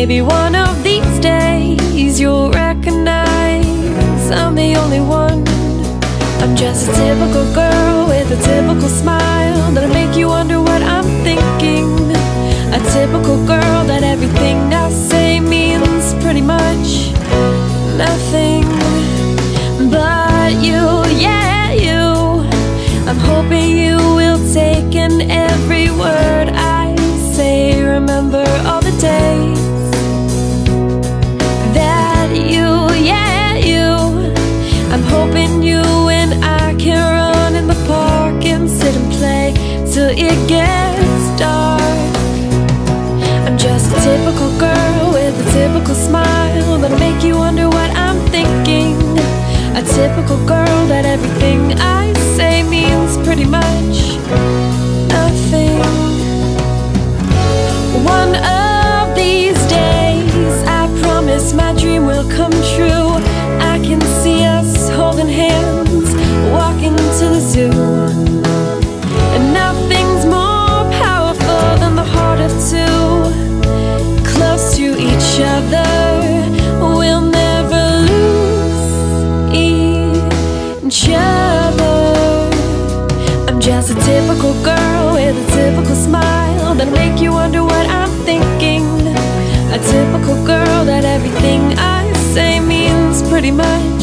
Maybe one of these days you'll recognize I'm the only one. I'm just a typical girl with a typical smile that'll make you wonder what I'm thinking. A typical girl that everything I say means pretty much nothing. But you, yeah, you, I'm hoping you will take in every word I say. Remember all the days that you, yeah, you, I'm hoping you and I can run in the park and sit and play till it gets dark. I'm just a typical girl with a typical smile that'll make you wonder what I'm thinking. A typical girl that everything I say means pretty much nothing. One of these days, I promise my dream will come true. I can see us holding hands, walking to the zoo. And nothing's more powerful than the heart of two. Close to each other, we'll never lose each other. I'm just a typical girl with a typical smile that'll make you wonder what I'm thinking. A typical girl that everything I say means pretty much